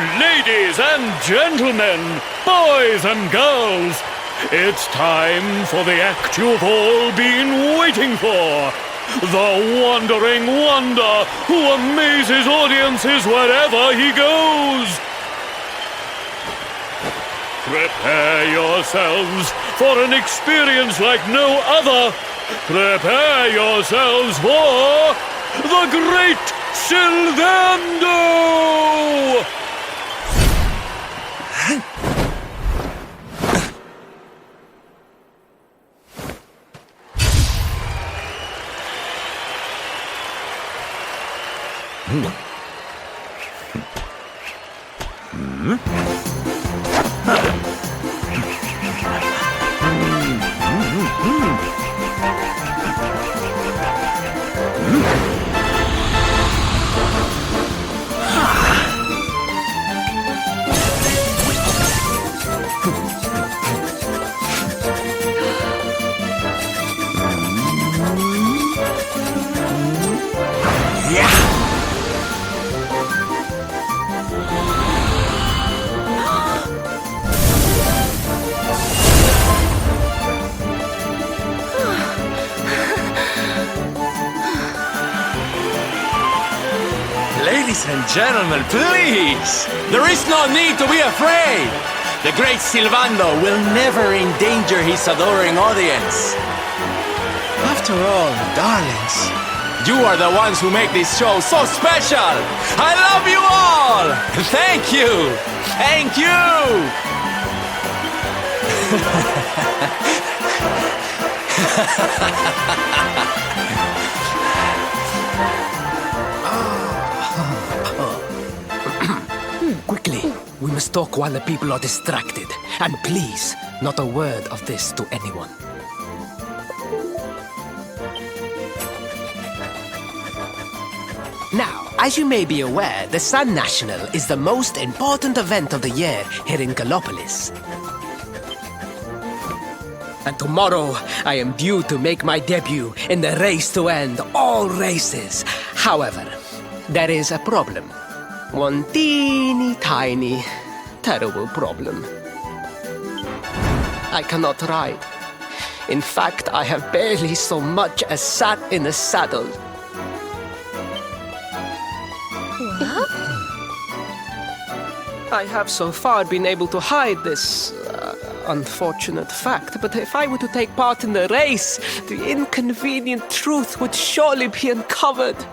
Ladies and gentlemen, boys and girls, it's time for the act you've all been waiting for. The wandering wonder who amazes audiences wherever he goes. Prepare yourselves for an experience like no other. Prepare yourselves for the Great Sylvando! Ladies and gentlemen, please! There is no need to be afraid! The great Sylvando will never endanger his adoring audience. After all, darlings, you are the ones who make this show so special! I love you all! Thank you! Thank you! Quickly, we must talk while the people are distracted. And please, not a word of this to anyone. Now, as you may be aware, the Sun National is the most important event of the year here in Gallopolis. And tomorrow, I am due to make my debut in the race to end all races. However, there is a problem. One teeny tiny, terrible problem. I cannot ride. In fact, I have barely so much as sat in a saddle. What? I have so far been able to hide this unfortunate fact, but if I were to take part in the race, the inconvenient truth would surely be uncovered.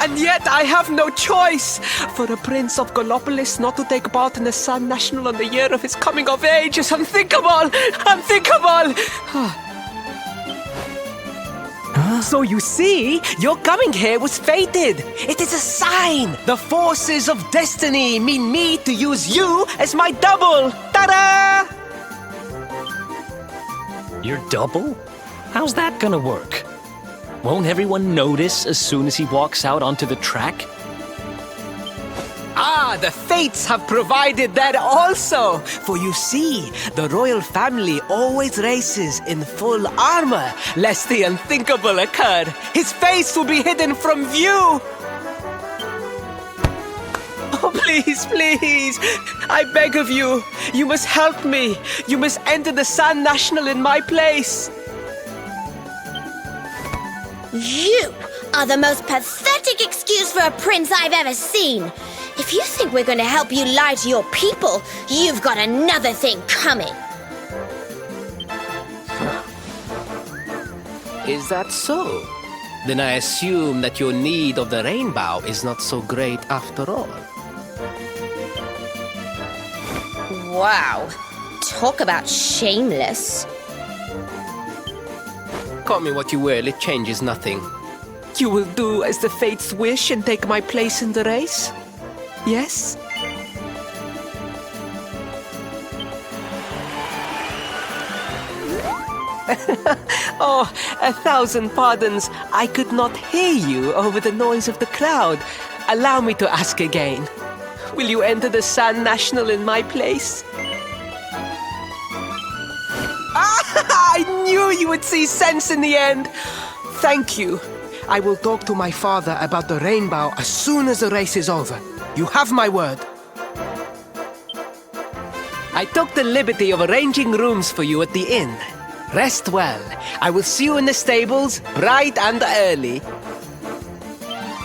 And yet I have no choice. For a prince of Gallopolis not to take part in the Sun National on the year of his coming of age is unthinkable! Unthinkable! So you see, your coming here was fated. It is a sign. The forces of destiny mean me to use you as my double. Ta-da! Your double? How's that gonna work? Won't everyone notice as soon as he walks out onto the track? Ah, the fates have provided that also. For you see, the royal family always races in full armor, lest the unthinkable occur. His face will be hidden from view. Oh, please, please. I beg of you. You must help me. You must enter the Sun National in my place. You are the most pathetic excuse for a prince I've ever seen. If you think we're going to help you lie to your people, you've got another thing coming. Is that so? Then I assume that your need of the rainbow is not so great after all. Wow. Talk about shameless. Call me what you will, it changes nothing. You will do as the fates wish and take my place in the race? Yes? Oh, 1,000 pardons. I could not hear you over the noise of the crowd. Allow me to ask again. Will you enter the Sun National in my place? I knew you would see sense in the end. Thank you. I will talk to my father about the rainbow as soon as the race is over. You have my word. I took the liberty of arranging rooms for you at the inn. Rest well. I will see you in the stables, bright and early.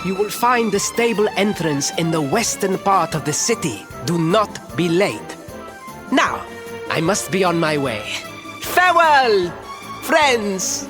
You will find the stable entrance in the western part of the city. Do not be late. Now, I must be on my way. Farewell, friends!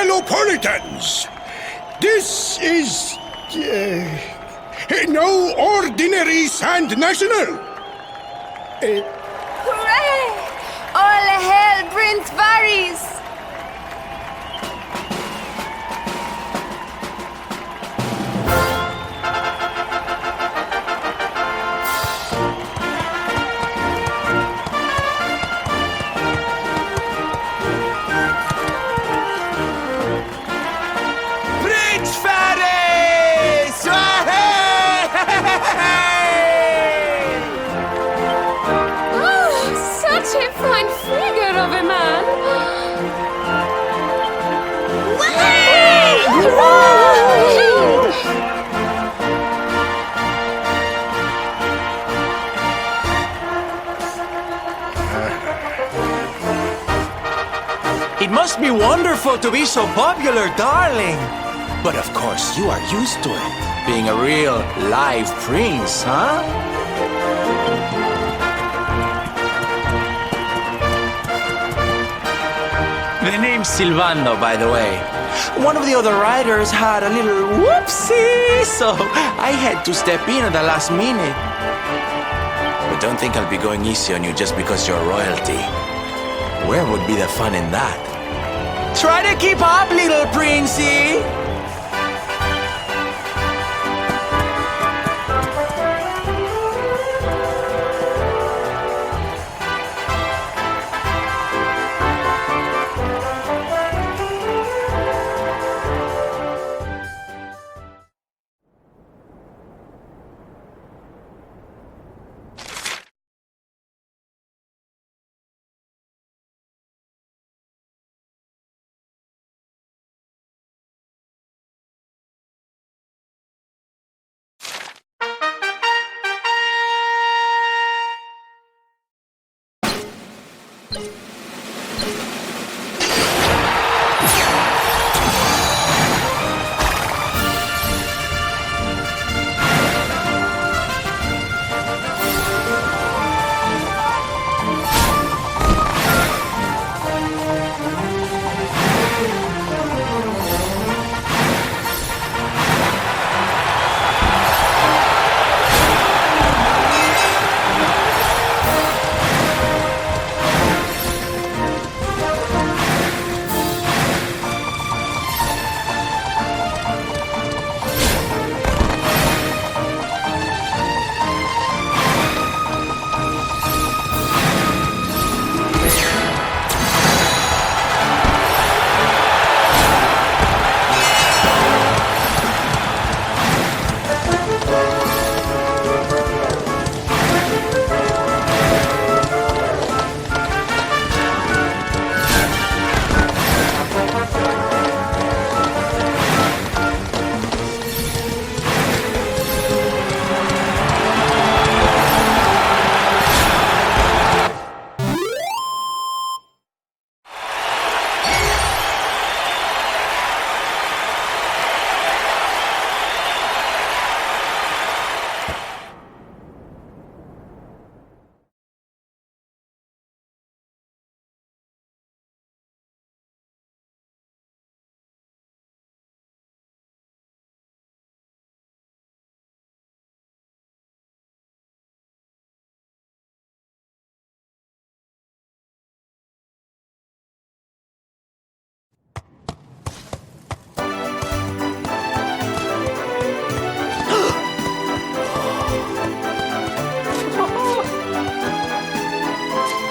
fellow Puritans. This is no ordinary Sand National. Hooray! All hail Prince Varys! Prince Varys! Oh, such a fine figure of a man! It must be wonderful to be so popular, darling. But of course, you are used to it. Being a real live prince, huh? The name's Silvano, by the way. One of the other riders had a little whoopsie, so I had to step in at the last minute. But don't think I'll be going easy on you just because you're royalty. Where would be the fun in that? Try to keep up, little princey!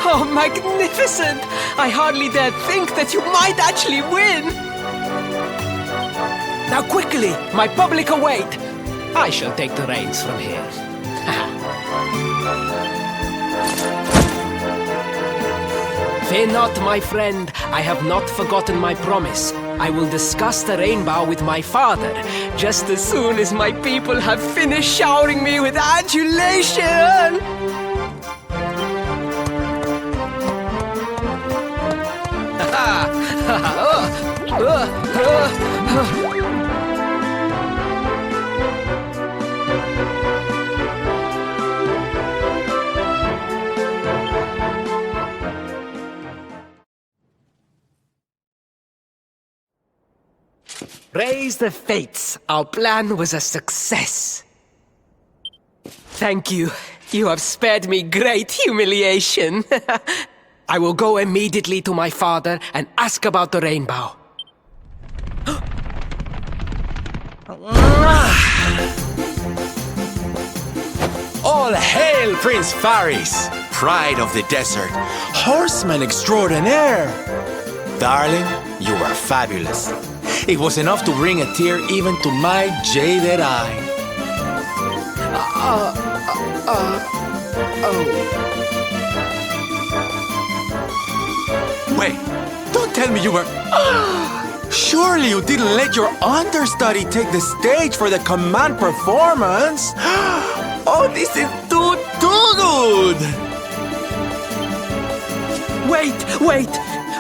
Oh, magnificent! I hardly dare think that you might actually win! Now quickly, my public await! I shall take the reins from here. Fear not, my friend. I have not forgotten my promise. I will discuss the rainbow with my father, just as soon as my people have finished showering me with adulation! Praise the fates. Our plan was a success. Thank you. You have spared me great humiliation. I will go immediately to my father and ask about the rainbow. All hail Prince Faris, pride of the desert, horseman extraordinaire. Darling, you are fabulous. It was enough to bring a tear even to my jaded eye. Wait, don't tell me you were... Surely you didn't let your understudy take the stage for the command performance? Oh, this is too good! Wait!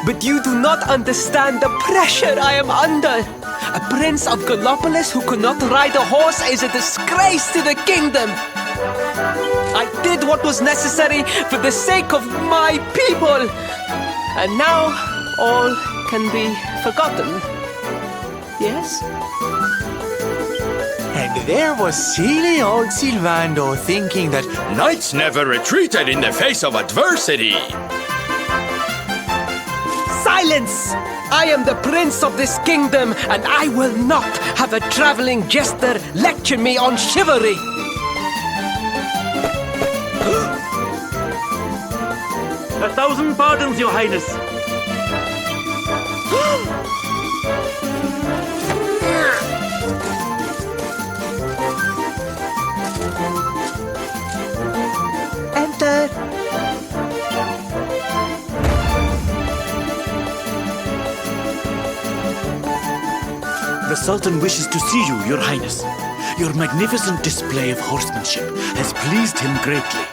But you do not understand the pressure I am under. A prince of Gallopolis who could not ride a horse is a disgrace to the kingdom. I did what was necessary for the sake of my people. And now, all can be forgotten. Yes? And there was silly old Silvando thinking that knights never retreated in the face of adversity. Silence! I am the prince of this kingdom, and I will not have a traveling jester lecture me on chivalry. 1,000 pardons, Your Highness. Enter. The Sultan wishes to see you, Your Highness. Your magnificent display of horsemanship has pleased him greatly.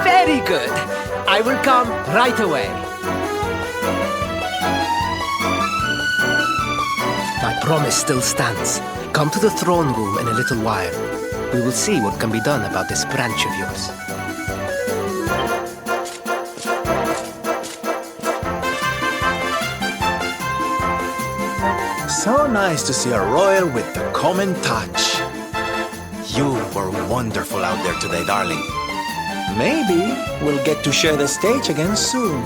Very good. I will come right away. My promise still stands. Come to the throne room in a little while. We will see what can be done about this branch of yours. So nice to see a royal with the common touch. You were wonderful out there today, darling. Maybe we'll get to share the stage again soon.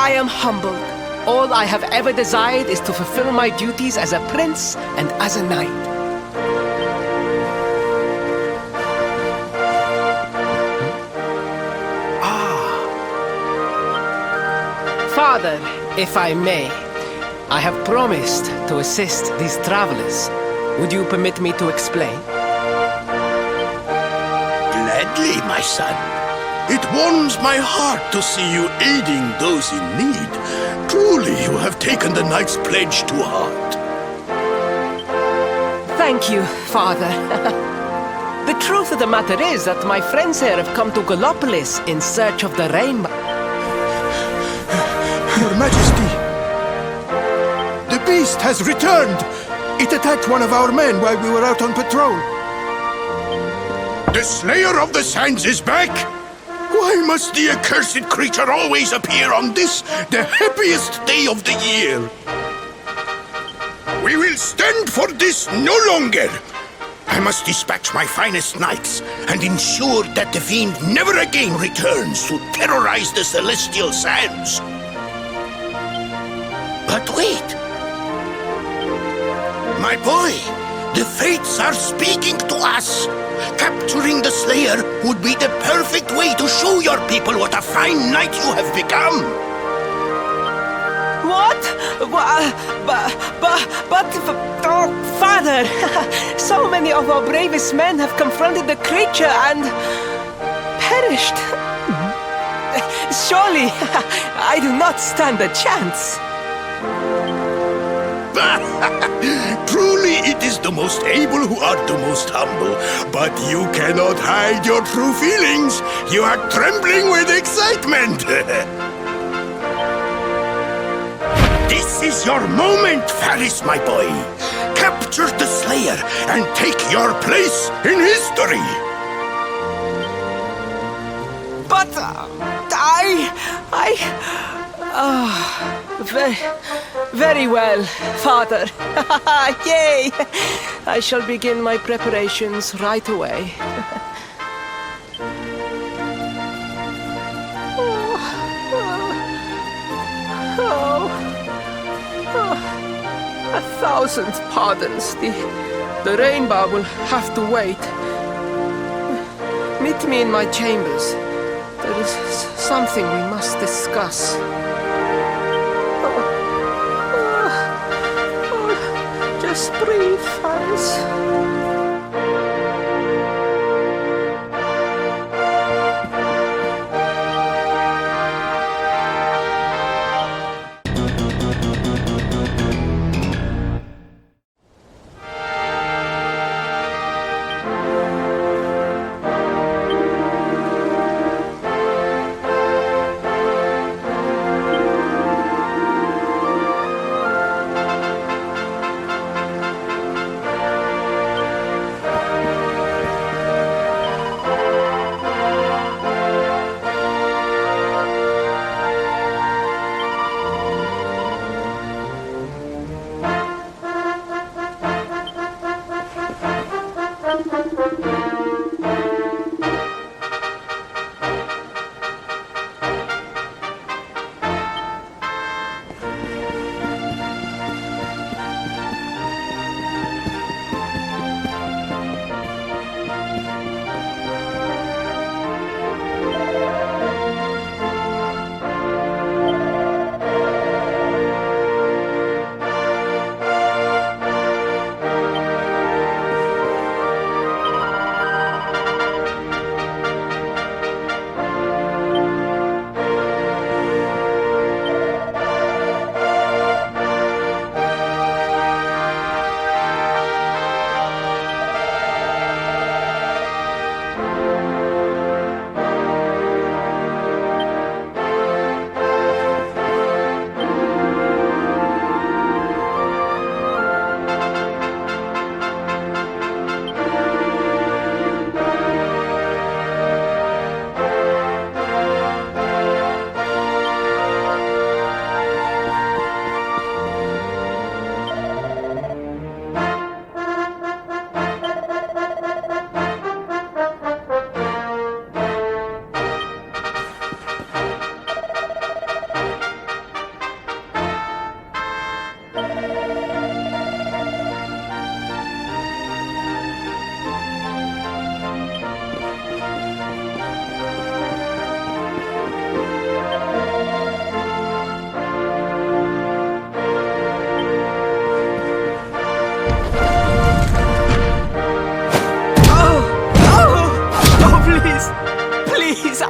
I am humbled. All I have ever desired is to fulfill my duties as a prince and as a knight. Father, if I may, I have promised to assist these travelers. Would you permit me to explain? Gladly, my son. It warms my heart to see you aiding those in need. Truly, you have taken the knight's pledge to heart. Thank you, Father. The truth of the matter is that my friends here have come to Gallopolis in search of the rainbow. Your Majesty, the beast has returned. It attacked one of our men while we were out on patrol. The Slayer of the Sands is back? Why must the accursed creature always appear on this, the happiest day of the year? We will stand for this no longer. I must dispatch my finest knights and ensure that the fiend never again returns to terrorize the celestial sands. But wait! My boy, the fates are speaking to us. Capturing the Slayer would be the perfect way to show your people what a fine knight you have become. What? Oh, Father! So many of our bravest men have confronted the creature and perished. Surely, I do not stand a chance. Truly, it is the most able who are the most humble. But you cannot hide your true feelings. You are trembling with excitement. This is your moment, Faris, my boy. Capture the Slayer and take your place in history. But very well, Father. Yay! I shall begin my preparations right away. A thousand pardons. The rainbow will have to wait. Meet me in my chambers. There is something we must discuss. Just breathe, Faris.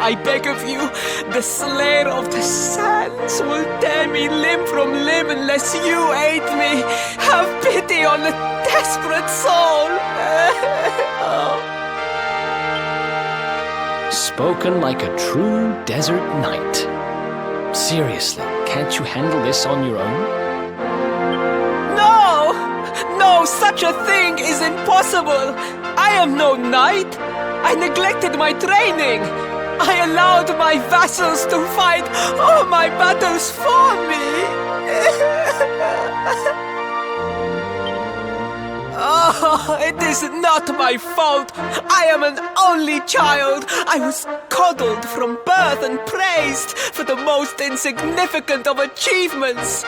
I beg of you, the Slayer of the Sands will tear me limb from limb unless you aid me. Have pity on a desperate soul. Spoken like a true desert knight. Seriously, can't you handle this on your own? No! No, such a thing is impossible! I am no knight! I neglected my training! I allowed my vassals to fight all my battles for me! Oh, it is not my fault! I am an only child! I was coddled from birth and praised for the most insignificant of achievements!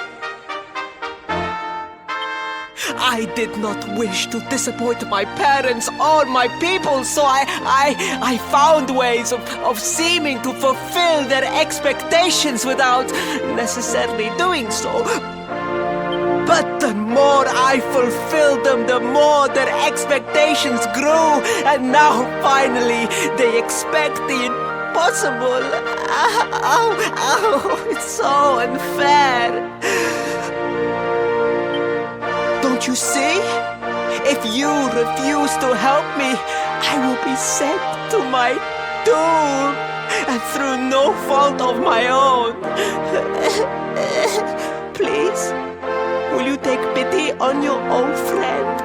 I did not wish to disappoint my parents or my people, so I found ways of seeming to fulfill their expectations without necessarily doing so. But the more I fulfilled them, the more their expectations grew, and now finally they expect the impossible. Ow, it's so unfair. Don't you see? If you refuse to help me, I will be sent to my doom, and through no fault of my own. Please, will you take pity on your old friend?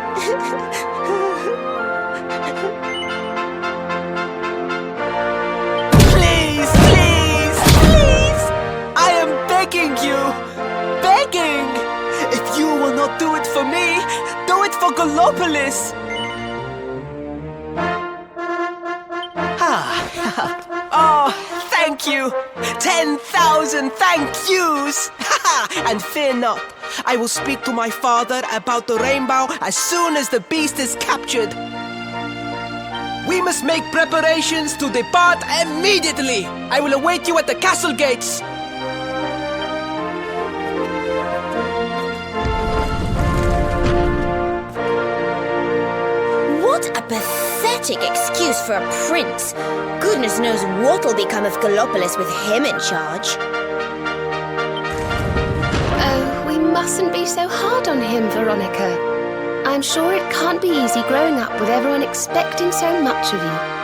Please, please, please! I am begging you, begging! If you will not do it for me, do it for Gallopolis! Oh, thank you! 10,000 thank yous! And fear not, I will speak to my father about the rainbow as soon as the beast is captured. We must make preparations to depart immediately! I will await you at the castle gates! What a pathetic excuse for a prince. Goodness knows what'll become of Gallopolis with him in charge. Oh, we mustn't be so hard on him, Veronica. I'm sure it can't be easy growing up with everyone expecting so much of you.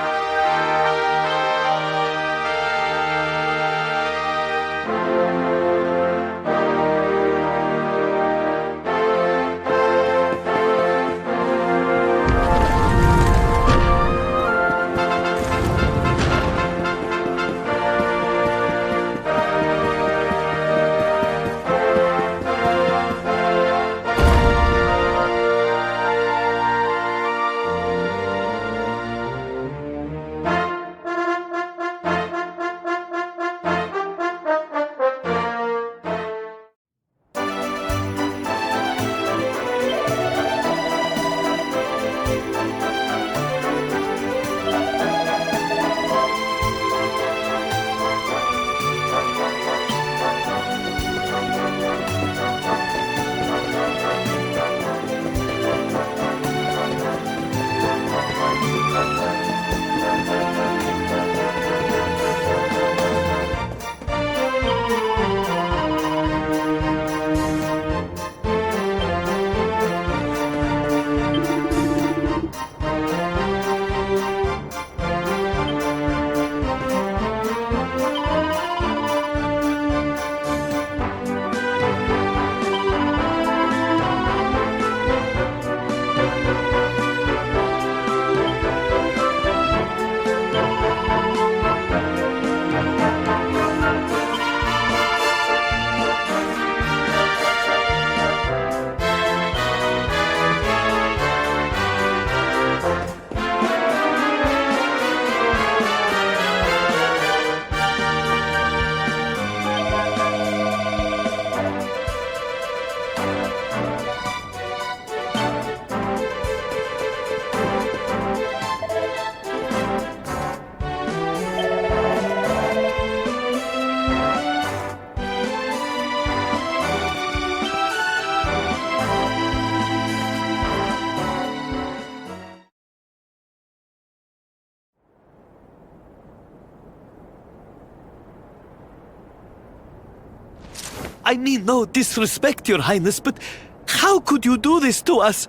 I mean no disrespect, Your Highness, but how could you do this to us?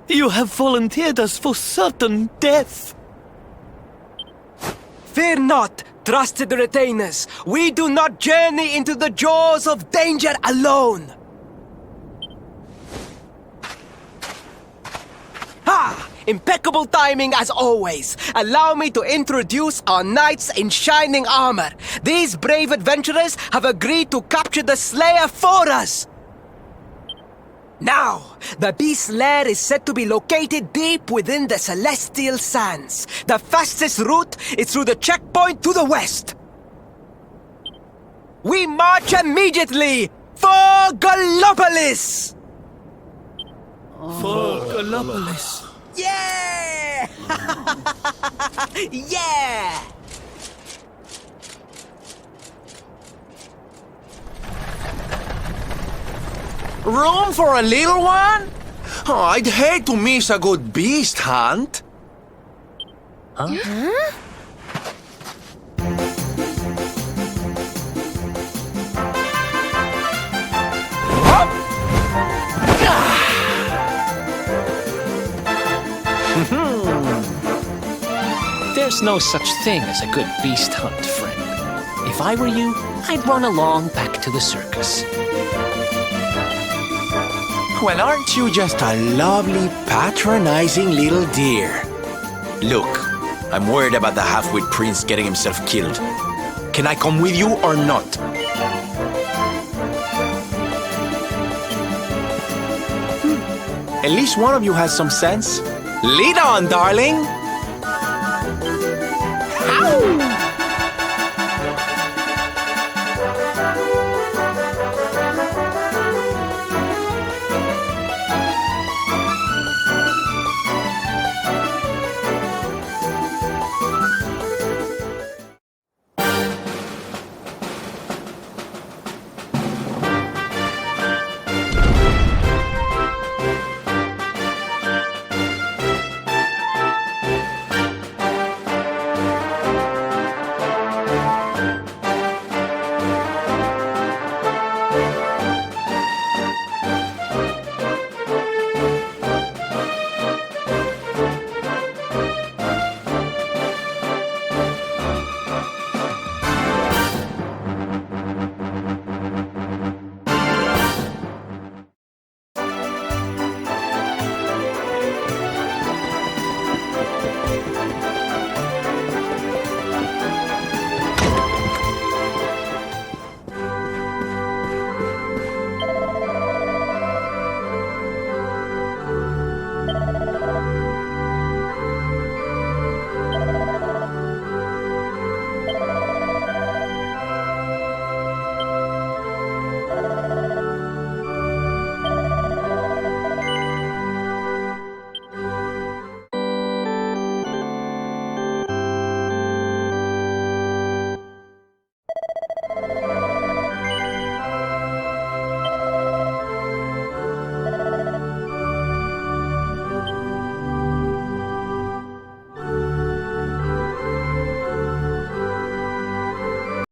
You have volunteered us for certain death. Fear not, trusted retainers. We do not journey into the jaws of danger alone. Ha! Impeccable timing as always. Allow me to introduce our knights in shining armor. These brave adventurers have agreed to capture the Slayer for us. Now, the beast's lair is said to be located deep within the Celestial Sands. The fastest route is through the checkpoint to the west. We march immediately for Gallopolis! For Gallopolis. Yeah! Yeah! Room for a little one? Oh, I'd hate to miss a good beast hunt. There's no such thing as a good beast hunt, friend. If I were you, I'd run along back to the circus. Well, aren't you just a lovely, patronizing little dear? Look, I'm worried about the half-wit prince getting himself killed. Can I come with you or not? At least one of you has some sense. Lead on, darling! Ow!